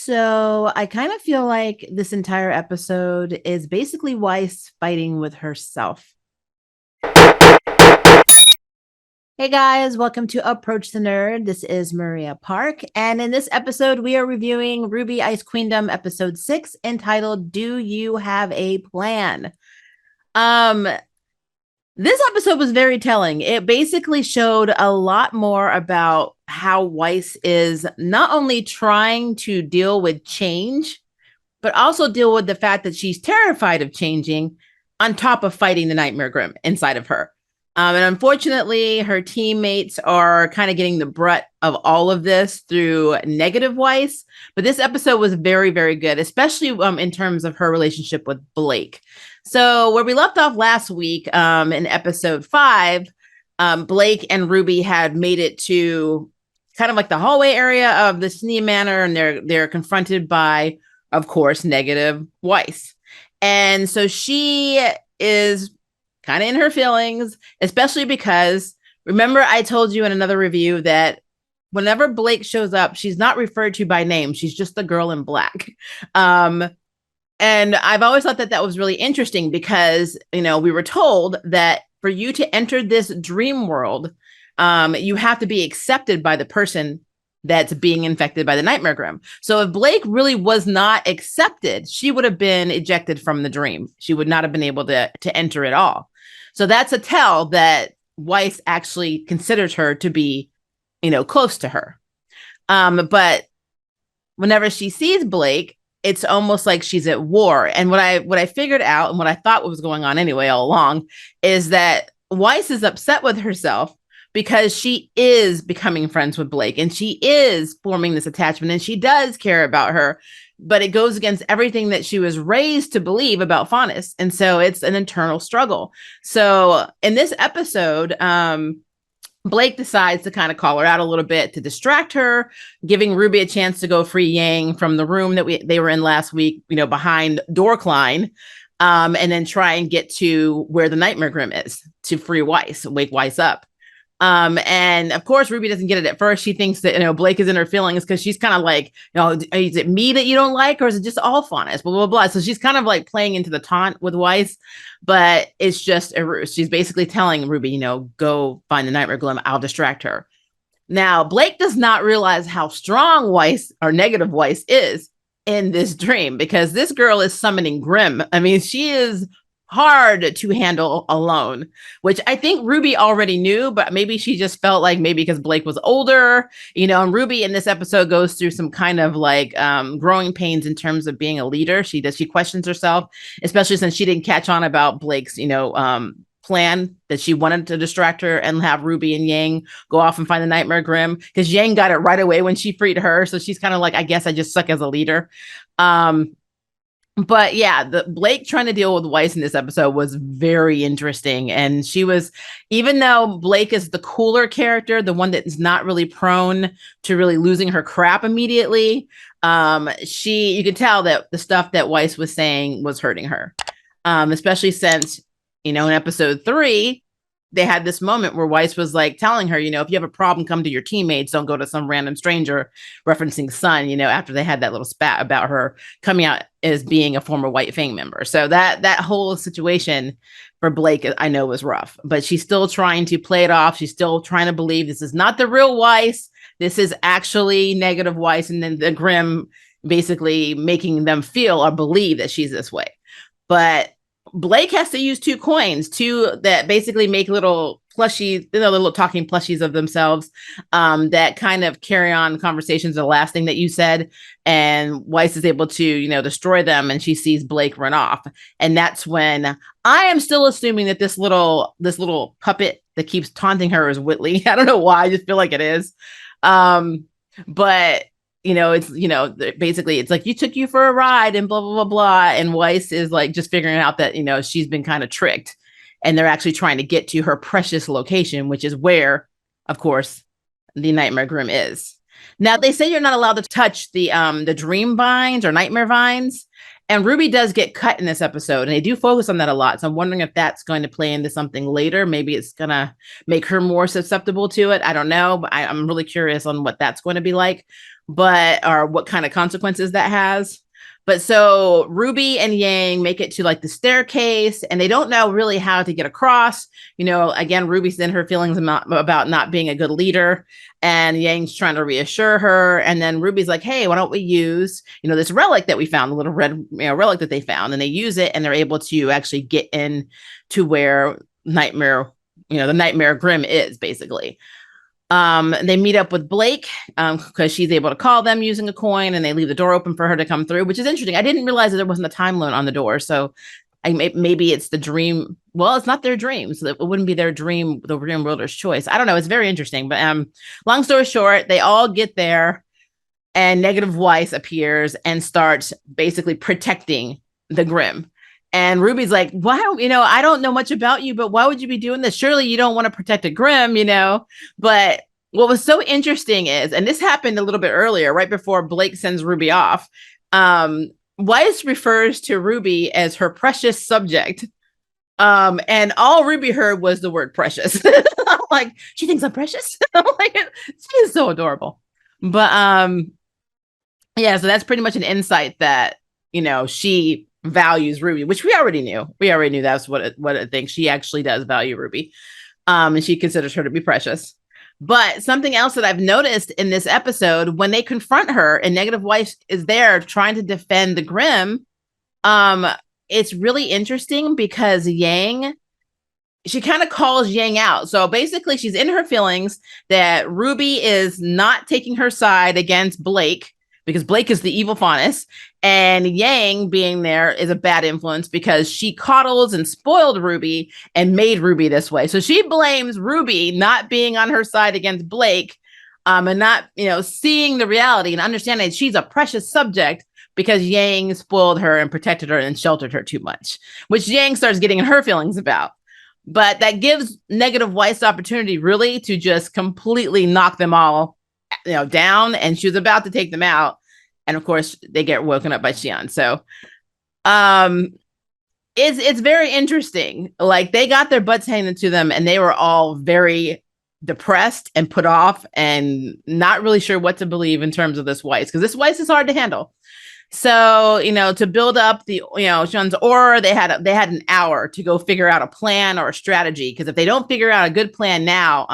So I kind of feel like this entire episode is basically Weiss fighting with herself. Hey guys, welcome to Approach the Nerd. This is Maria Park, and in this episode, we are reviewing RWBY Ice Queendom episode 6 entitled Do You Have a Plan? Um, this episode was very telling. It basically showed a lot more about how Weiss is not only trying to deal with change, but also deal with the fact that she's terrified of changing on top of fighting the Nightmare Grim inside of her. And unfortunately, her teammates are kind of getting the brunt of all of this through negative Weiss. But this episode was very, very good, especially in terms of her relationship with Blake. So where we left off last week in episode 5, Blake and RWBY had made it to kind of like the hallway area of the Sneem Manor, and they're confronted by, of course, negative Weiss. And so she is kind of in her feelings, especially because remember I told you in another review that whenever Blake shows up, she's not referred to by name. She's just the girl in black. And I've always thought that that was really interesting because, you know, we were told that for you to enter this dream world, you have to be accepted by the person that's being infected by the Nightmare Grim. So if Blake really was not accepted, she would have been ejected from the dream. She would not have been able to enter at all. So that's a tell that Weiss actually considers her to be, you know, close to her. But whenever she sees Blake, it's almost like she's at war. And what I figured out and what I thought was going on anyway all along is that Weiss is upset with herself because she is becoming friends with Blake and she is forming this attachment and she does care about her, but it goes against everything that she was raised to believe about Faunus. And so it's an internal struggle. So in this episode, Blake decides to kind of call her out a little bit to distract her, giving RWBY a chance to go free Yang from the room that they were in last week, you know, behind Dorkline, and then try and get to where the Nightmare Grim is to free Weiss, wake Weiss up. And of course, RWBY doesn't get it at first. She thinks that, you know, Blake is in her feelings because she's kind of like, you know, is it me that you don't like, or is it just all Faunus? Blah, blah, blah. So she's kind of like playing into the taunt with Weiss, but it's just a ruse. She's basically telling RWBY, you know, go find the Nightmare Glim. I'll distract her. Now, Blake does not realize how strong Weiss or negative Weiss is in this dream because this girl is summoning Grim. I mean, she is hard to handle alone, which I think RWBY already knew, but maybe she just felt like maybe because Blake was older, you know, and RWBY in this episode goes through some kind of like growing pains in terms of being a leader. She questions herself, especially since she didn't catch on about Blake's, you know, plan that she wanted to distract her and have RWBY and Yang go off and find the Nightmare Grim because Yang got it right away when she freed her. So she's kind of like, I guess I just suck as a leader. But yeah, the Blake trying to deal with Weiss in this episode was very interesting. And she was, even though Blake is the cooler character, the one that is not really prone to really losing her crap immediately, you could tell that the stuff that Weiss was saying was hurting her. Especially since, you know, in episode 3, they had this moment where Weiss was like telling her, you know, if you have a problem, come to your teammates. Don't go to some random stranger, referencing Sun, you know, after they had that little spat about her coming out as being a former White Fang member. So that whole situation for Blake, I know, was rough, but she's still trying to play it off. She's still trying to believe this is not the real Weiss. This is actually negative Weiss. And then the Grim basically making them feel or believe that she's this way. But Blake has to use 2 coins, 2 that basically make little plushies, you know, little talking plushies of themselves, that kind of carry on conversations. The last thing that you said, and Weiss is able to, you know, destroy them, and she sees Blake run off, and that's when I am still assuming that this little puppet that keeps taunting her is Whitley. I don't know why, I just feel like it is, but. You know, it's, you know, basically it's like, you took you for a ride and blah, blah, blah, blah. And Weiss is like just figuring out that, you know, she's been kind of tricked and they're actually trying to get to her precious location, which is where, of course, the Nightmare Grim is. Now, they say you're not allowed to touch the dream vines or nightmare vines. And RWBY does get cut in this episode, and they do focus on that a lot. So I'm wondering if that's going to play into something later. Maybe it's going to make her more susceptible to it. I don't know, but I'm really curious on what that's going to be like. but or what kind of consequences that has. But so Ruby and Yang make it to like the staircase, and they don't know really how to get across. Again, Ruby's in her feelings about not being a good leader, and Yang's trying to reassure her. And then Ruby's like, "Hey, why don't we use this relic that we found, the little red relic that they found?" And they use it, and they're able to actually get in to where the Nightmare Grim is basically. They meet up with Blake because she's able to call them using a coin, and they leave the door open for her to come through, which is interesting. I didn't realize that there wasn't a time limit on the door, so maybe it's the dream. Well, it's not their dream, so it wouldn't be their dream, the Dream Builder's choice. I don't know. It's very interesting, but long story short, they all get there, and Negative Weiss appears and starts basically protecting the Grim. And Ruby's like, wow, I don't know much about you, but why would you be doing this? Surely you don't want to protect a Grim, But what was so interesting is, and this happened a little bit earlier, right before Blake sends Ruby off, Weiss refers to Ruby as her precious subject. And all Ruby heard was the word precious. I'm like, she thinks I'm precious? I'm like, she is so adorable. But yeah, so that's pretty much an insight that, she values Ruby, which we already knew. We already knew that's what it thinks. She actually does value Ruby. And she considers her to be precious. But something else that I've noticed in this episode, when they confront her and Negative Weiss is there trying to defend the Grim, it's really interesting because she kind of calls Yang out. So basically she's in her feelings that Ruby is not taking her side against Blake because Blake is the evil Faunus, and Yang being there is a bad influence because she coddles and spoiled Ruby and made Ruby this way. So she blames Ruby not being on her side against Blake, and not, seeing the reality and understanding that she's a precious subject because Yang spoiled her and protected her and sheltered her too much, which Yang starts getting in her feelings about. But that gives Negative Weiss the opportunity really to just completely knock them all down, and she was about to take them out, and of course they get woken up by Xian. So it's very interesting. Like, they got their butts handed to them, and they were all very depressed and put off and not really sure what to believe in terms of this Weiss, because this Weiss is hard to handle. So, to build up the, Xian's aura, they had an hour to go figure out a plan or a strategy, because if they don't figure out a good plan now,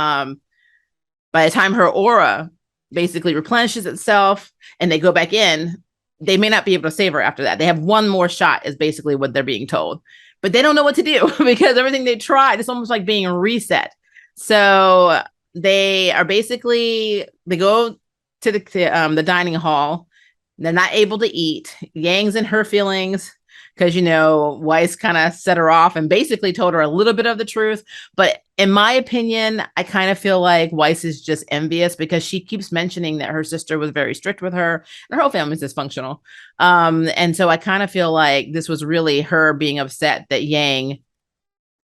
by the time her aura basically replenishes itself and they go back in, they may not be able to save her after that. They have one more shot is basically what they're being told, but they don't know what to do because everything they tried, it's almost like being reset. So they go to the dining hall. They're not able to eat. Yang's in her feelings because, Weiss kind of set her off and basically told her a little bit of the truth. But in my opinion, I kind of feel like Weiss is just envious because she keeps mentioning that her sister was very strict with her and her whole family's dysfunctional. And so I kind of feel like this was really her being upset that Yang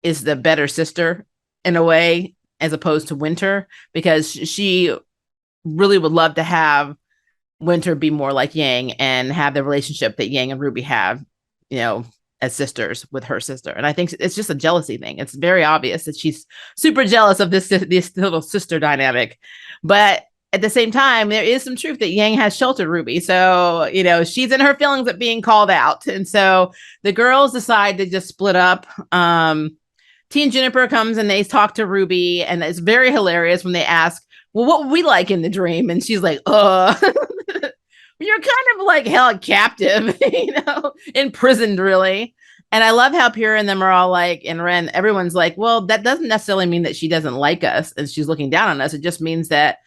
is the better sister in a way, as opposed to Winter, because she really would love to have Winter be more like Yang and have the relationship that Yang and Ruby have, as sisters with her sister. And I think it's just a jealousy thing. It's very obvious that she's super jealous of this little sister dynamic. But at the same time, there is some truth that Yang has sheltered Ruby. So, she's in her feelings at being called out. And so the girls decide to just split up. Tea and Juniper comes and they talk to Ruby, and it's very hilarious when they ask, well, what would we like in the dream? And she's like, you're kind of like held captive, imprisoned, really. And I love how Pyrrha and them are all like, and Ren, everyone's like, well, that doesn't necessarily mean that she doesn't like us and she's looking down on us. It just means that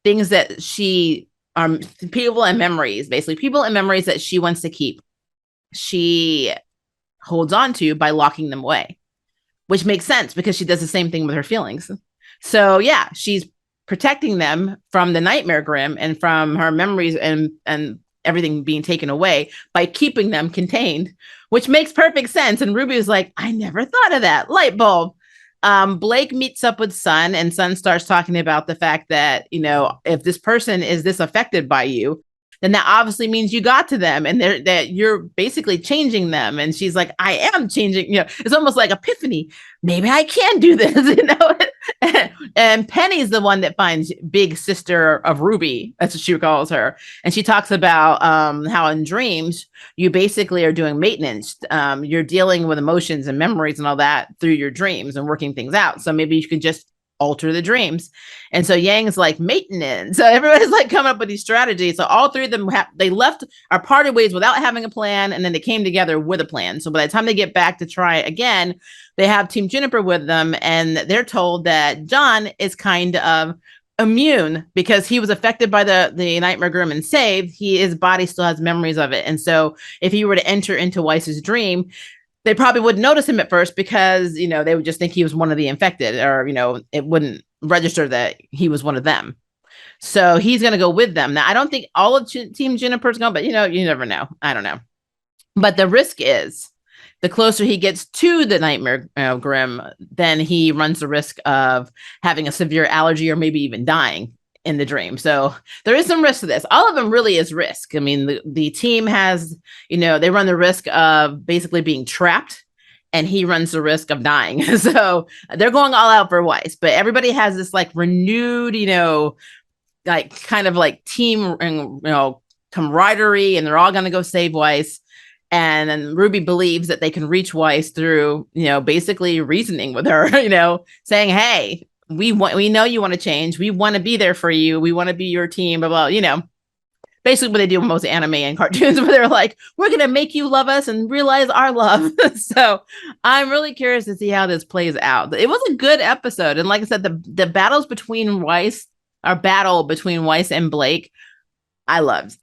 things that she, people and memories that she wants to keep, she holds on to by locking them away, which makes sense because she does the same thing with her feelings. So yeah, she's protecting them from the Nightmare Grim and from her memories and everything being taken away by keeping them contained, which makes perfect sense. And Ruby was like, I never thought of that. Light bulb. Blake meets up with Sun, and Sun starts talking about the fact that, if this person is this affected by you, then that obviously means you got to them and that you're basically changing them. And she's like, I am changing, it's almost like epiphany. Maybe I can do this. And Penny's the one that finds big sister of Ruby. That's what she calls her. And she talks about how in dreams, you basically are doing maintenance. You're dealing with emotions and memories and all that through your dreams and working things out. So maybe you can just alter the dreams. And so Yang's like maintenance. So everybody's like coming up with these strategies. So all three of them they left or parted ways without having a plan, and then they came together with a plan. So by the time they get back to try again, they have Team Juniper with them, and they're told that John is kind of immune because he was affected by the Nightmare Grim and saved. His body still has memories of it, and so if he were to enter into Weiss's dream, they probably wouldn't notice him at first because, they would just think he was one of the infected, or, it wouldn't register that he was one of them. So he's going to go with them. Now, I don't think all of Team Juniper's going, but, you never know. I don't know. But the risk is the closer he gets to the Nightmare Grim, then he runs the risk of having a severe allergy or maybe even dying in the dream. So there is some risk to this. All of them really is risk. I mean, the team has, they run the risk of basically being trapped, and he runs the risk of dying. So they're going all out for Weiss, but everybody has this like renewed, like kind of like team and, camaraderie, and they're all going to go save Weiss. And then Ruby believes that they can reach Weiss through, basically reasoning with her, saying, hey, we know you want to change. We want to be there for you. We want to be your team. Blah, blah, basically what they do with most anime and cartoons, where they're like, we're going to make you love us and realize our love. So I'm really curious to see how this plays out. It was a good episode. And like I said, the battles between Weiss, our battle between Weiss and Blake, I loved.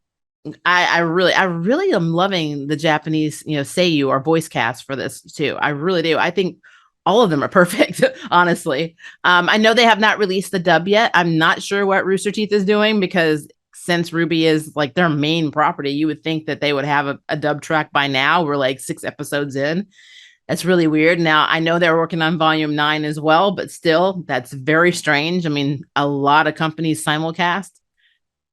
I really am loving the Japanese, seiyuu or voice cast for this too. I really do. I think all of them are perfect, honestly. I know they have not released the dub yet. I'm not sure what Rooster Teeth is doing, because since RWBY is like their main property, you would think that they would have a dub track by now. We're like 6 episodes in. That's really weird. Now, I know they're working on volume 9 as well, but still, that's very strange. I mean, a lot of companies simulcast.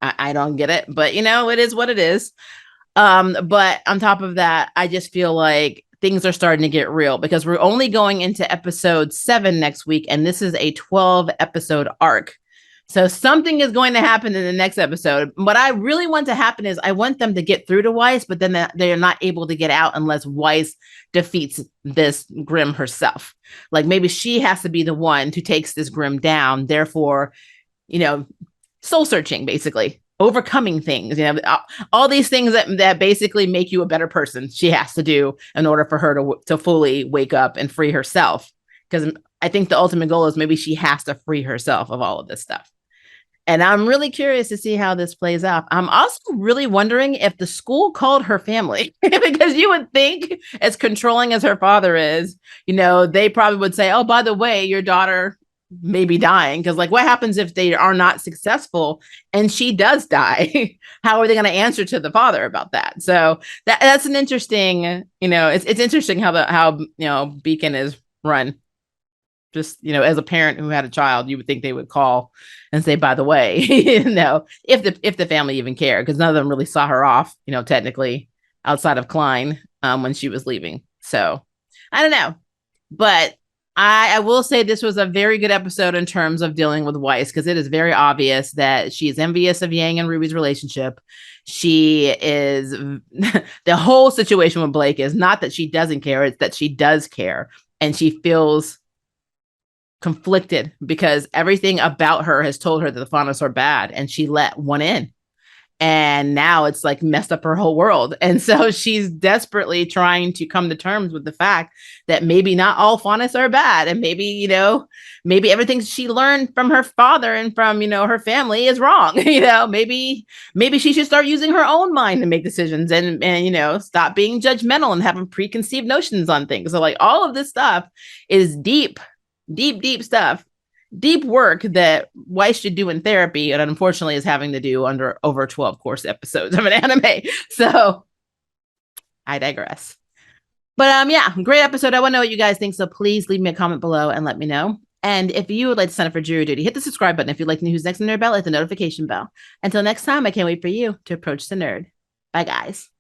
I don't get it, but it is what it is. But on top of that, I just feel like things are starting to get real, because we're only going into episode 7 next week, and this is a 12 episode arc. So something is going to happen in the next episode. What I really want to happen is I want them to get through to Weiss, but then they are not able to get out unless Weiss defeats this Grim herself. Like maybe she has to be the one who takes this Grim down. Therefore, soul searching, basically overcoming things, all these things that basically make you a better person. She has to do in order for her to fully wake up and free herself. Because I think the ultimate goal is maybe she has to free herself of all of this stuff. And I'm really curious to see how this plays out. I'm also really wondering if the school called her family, because you would think, as controlling as her father is, they probably would say, oh, by the way, your daughter may be dying. Because like, what happens if they are not successful and she does die? How are they going to answer to the father about that? So that's an interesting, it's interesting how Beacon is run. Just, as a parent who had a child, you would think they would call and say, by the way, if the family even cared, because none of them really saw her off, technically outside of Klein when she was leaving. So I don't know, but I will say this was a very good episode in terms of dealing with Weiss, because it is very obvious that she is envious of Yang and Ruby's relationship. She is the whole situation with Blake is not that she doesn't care, it's that she does care, and she feels conflicted because everything about her has told her that the Faunus are bad, and she let one in, and now it's like messed up her whole world. And so she's desperately trying to come to terms with the fact that maybe not all Faunus are bad, and maybe maybe everything she learned from her father and from her family is wrong. Maybe she should start using her own mind to make decisions, and stop being judgmental and having preconceived notions on things. So like all of this stuff is deep stuff, deep work that Weiss should do in therapy, and unfortunately is having to do under over 12 course episodes of an anime. So I digress. But yeah, great episode. I want to know what you guys think, so please leave me a comment below and let me know. And if you would like to sign up for jury duty, hit the subscribe button. If you'd like to know who's next in Nerd Bell, hit the notification bell. Until next time, I can't wait for you to approach the nerd. Bye, guys.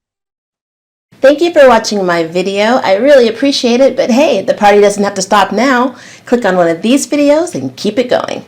Thank you for watching my video. I really appreciate it, but hey, the party doesn't have to stop now. Click on one of these videos and keep it going.